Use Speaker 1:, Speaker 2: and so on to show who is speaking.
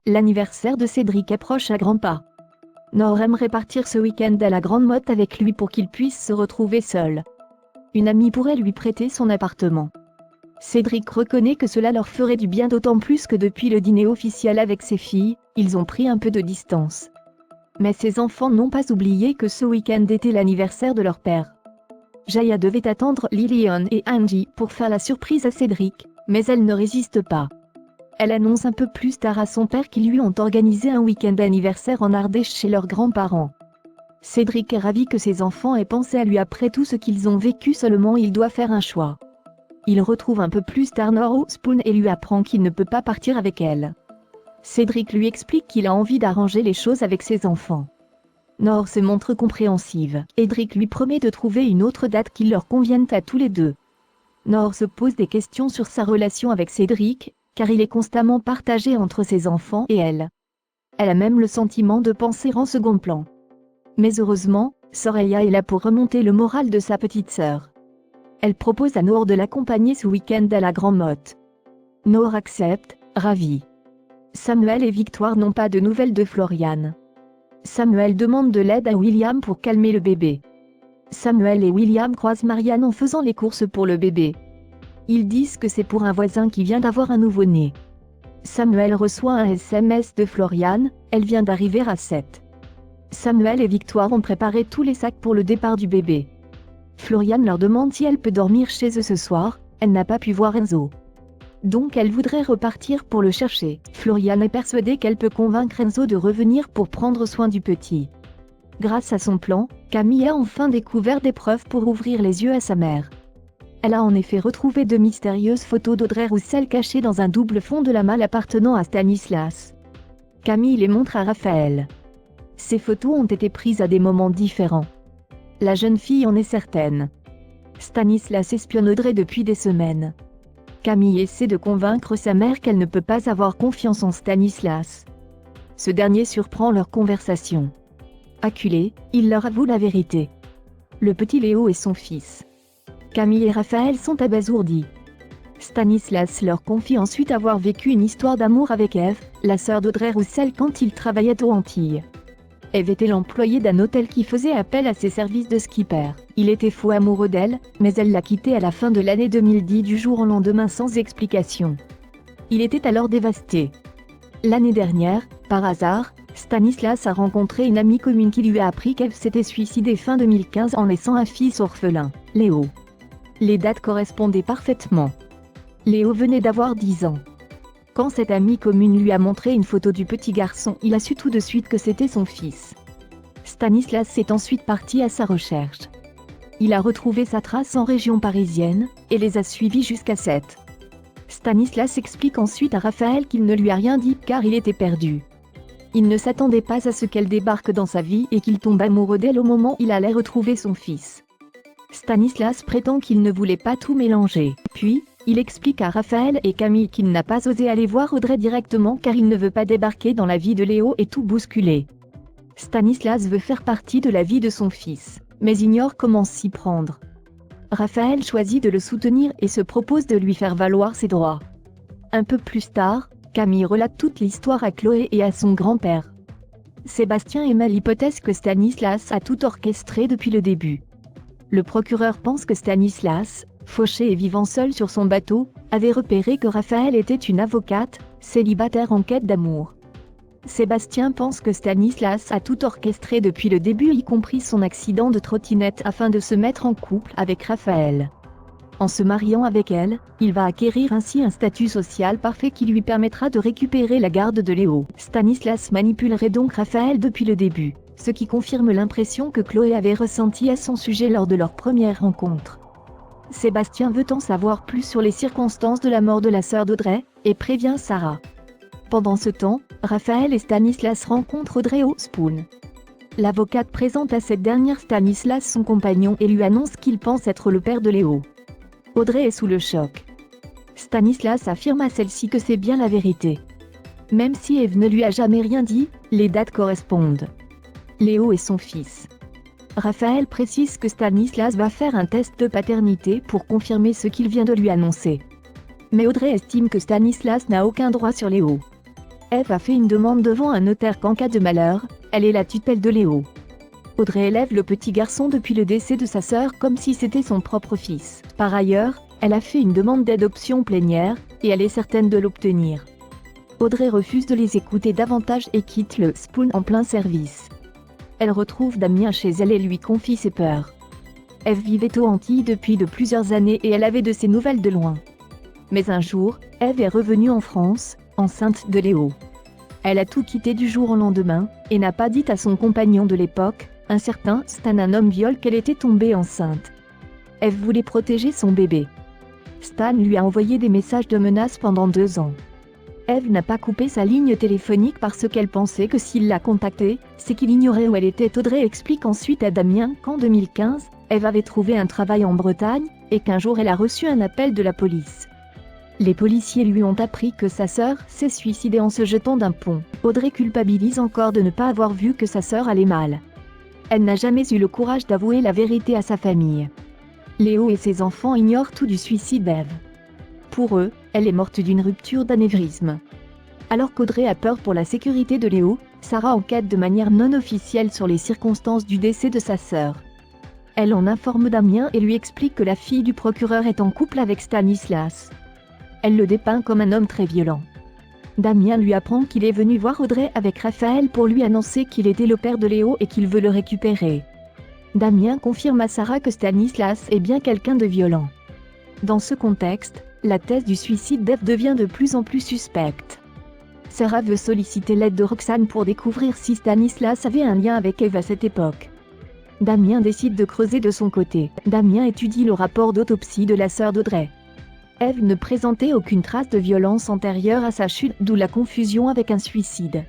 Speaker 1: L'anniversaire de Cédric approche à grands pas. Nor aimerait partir ce week-end à la Grande Motte avec lui pour qu'il puisse se retrouver seul. Une amie pourrait lui prêter son appartement. Cédric reconnaît que cela leur ferait du bien, d'autant plus que depuis le dîner officiel avec ses filles, ils ont pris un peu de distance. Mais ses enfants n'ont pas oublié que ce week-end était l'anniversaire de leur père. Jaya devait attendre Lilian et Angie pour faire la surprise à Cédric, mais elle ne résiste pas. Elle annonce un peu plus tard à son père qu'ils lui ont organisé un week-end anniversaire en Ardèche chez leurs grands-parents. Cédric est ravi que ses enfants aient pensé à lui après tout ce qu'ils ont vécu, seulement il doit faire un choix. Il retrouve un peu plus tard Nor au Spoon et lui apprend qu'il ne peut pas partir avec elle. Cédric lui explique qu'il a envie d'arranger les choses avec ses enfants. Nor se montre compréhensive. Cédric lui promet de trouver une autre date qui leur convienne à tous les deux. Nor se pose des questions sur sa relation avec Cédric, car il est constamment partagé entre ses enfants et elle. Elle a même le sentiment de penser en second plan. Mais heureusement, Soraya est là pour remonter le moral de sa petite sœur. Elle propose à Nor de l'accompagner ce week-end à la Grande Motte. Nor accepte, ravi. Samuel et Victoire n'ont pas de nouvelles de Florian. Samuel demande de l'aide à William pour calmer le bébé. Samuel et William croisent Marianne en faisant les courses pour le bébé. Ils disent que c'est pour un voisin qui vient d'avoir un nouveau-né. Samuel reçoit un SMS de Florian, elle vient d'arriver à 7. Samuel et Victoire ont préparé tous les sacs pour le départ du bébé. Florian leur demande si elle peut dormir chez eux ce soir, elle n'a pas pu voir Enzo. Donc elle voudrait repartir pour le chercher. Florian est persuadée qu'elle peut convaincre Enzo de revenir pour prendre soin du petit. Grâce à son plan, Camille a enfin découvert des preuves pour ouvrir les yeux à sa mère. Elle a en effet retrouvé de mystérieuses photos d'Audrey Roussel cachées dans un double fond de la malle appartenant à Stanislas. Camille les montre à Raphaël. Ces photos ont été prises à des moments différents. La jeune fille en est certaine. Stanislas espionne Audrey depuis des semaines. Camille essaie de convaincre sa mère qu'elle ne peut pas avoir confiance en Stanislas. Ce dernier surprend leur conversation. Acculé, il leur avoue la vérité. Le petit Léo est son fils. Camille et Raphaël sont abasourdis. Stanislas leur confie ensuite avoir vécu une histoire d'amour avec Eve, la sœur d'Audrey Roussel, quand il travaillait aux Antilles. Eve était l'employée d'un hôtel qui faisait appel à ses services de skipper. Il était fou amoureux d'elle, mais elle l'a quitté à la fin de l'année 2010 du jour au lendemain sans explication. Il était alors dévasté. L'année dernière, par hasard, Stanislas a rencontré une amie commune qui lui a appris qu'Eve s'était suicidée fin 2015 en laissant un fils orphelin, Léo. Les dates correspondaient parfaitement. Léo venait d'avoir 10 ans. Quand cette amie commune lui a montré une photo du petit garçon, il a su tout de suite que c'était son fils. Stanislas est ensuite parti à sa recherche. Il a retrouvé sa trace en région parisienne, et les a suivis jusqu'à 7. Stanislas explique ensuite à Raphaël qu'il ne lui a rien dit car il était perdu. Il ne s'attendait pas à ce qu'elle débarque dans sa vie et qu'il tombe amoureux d'elle au moment où il allait retrouver son fils. Stanislas prétend qu'il ne voulait pas tout mélanger. Puis, il explique à Raphaël et Camille qu'il n'a pas osé aller voir Audrey directement car il ne veut pas débarquer dans la vie de Léo et tout bousculer. Stanislas veut faire partie de la vie de son fils, mais ignore comment s'y prendre. Raphaël choisit de le soutenir et se propose de lui faire valoir ses droits. Un peu plus tard, Camille relate toute l'histoire à Chloé et à son grand-père. Sébastien émet l'hypothèse que Stanislas a tout orchestré depuis le début. Le procureur pense que Stanislas, fauché et vivant seul sur son bateau, avait repéré que Raphaël était une avocate, célibataire en quête d'amour. Sébastien pense que Stanislas a tout orchestré depuis le début, y compris son accident de trottinette, afin de se mettre en couple avec Raphaël. En se mariant avec elle, il va acquérir ainsi un statut social parfait qui lui permettra de récupérer la garde de Léo. Stanislas manipulerait donc Raphaël depuis le début, ce qui confirme l'impression que Chloé avait ressentie à son sujet lors de leur première rencontre. Sébastien veut en savoir plus sur les circonstances de la mort de la sœur d'Audrey, et prévient Sarah. Pendant ce temps, Raphaël et Stanislas rencontrent Audrey au Spoon. L'avocate présente à cette dernière Stanislas son compagnon et lui annonce qu'il pense être le père de Léo. Audrey est sous le choc. Stanislas affirme à celle-ci que c'est bien la vérité. Même si Eve ne lui a jamais rien dit, les dates correspondent. Léo est son fils. Raphaël précise que Stanislas va faire un test de paternité pour confirmer ce qu'il vient de lui annoncer. Mais Audrey estime que Stanislas n'a aucun droit sur Léo. Eve a fait une demande devant un notaire qu'en cas de malheur, elle est la tutelle de Léo. Audrey élève le petit garçon depuis le décès de sa sœur comme si c'était son propre fils. Par ailleurs, elle a fait une demande d'adoption plénière, et elle est certaine de l'obtenir. Audrey refuse de les écouter davantage et quitte le Spoon en plein service. Elle retrouve Damien chez elle et lui confie ses peurs. Eve vivait aux Antilles depuis de plusieurs années et elle avait de ses nouvelles de loin. Mais un jour, Eve est revenue en France, enceinte de Léo. Elle a tout quitté du jour au lendemain, et n'a pas dit à son compagnon de l'époque, un certain Stan, un homme viol, qu'elle était tombée enceinte. Eve voulait protéger son bébé. Stan lui a envoyé des messages de menaces pendant 2 ans. Eve n'a pas coupé sa ligne téléphonique parce qu'elle pensait que s'il l'a contactée, c'est qu'il ignorait où elle était. Audrey explique ensuite à Damien qu'en 2015, Eve avait trouvé un travail en Bretagne, et qu'un jour elle a reçu un appel de la police. Les policiers lui ont appris que sa sœur s'est suicidée en se jetant d'un pont. Audrey culpabilise encore de ne pas avoir vu que sa sœur allait mal. Elle n'a jamais eu le courage d'avouer la vérité à sa famille. Léo et ses enfants ignorent tout du suicide d'Eve. Pour eux, elle est morte d'une rupture d'anévrisme. Alors qu'Audrey a peur pour la sécurité de Léo, Sarah enquête de manière non officielle sur les circonstances du décès de sa sœur. Elle en informe Damien et lui explique que la fille du procureur est en couple avec Stanislas. Elle le dépeint comme un homme très violent. Damien lui apprend qu'il est venu voir Audrey avec Raphaël pour lui annoncer qu'il était le père de Léo et qu'il veut le récupérer. Damien confirme à Sarah que Stanislas est bien quelqu'un de violent. Dans ce contexte, la thèse du suicide d'Eve devient de plus en plus suspecte. Sarah veut solliciter l'aide de Roxane pour découvrir si Stanislas avait un lien avec Eve à cette époque. Damien décide de creuser de son côté. Damien étudie le rapport d'autopsie de la sœur d'Audrey. Eve ne présentait aucune trace de violence antérieure à sa chute, d'où la confusion avec un suicide.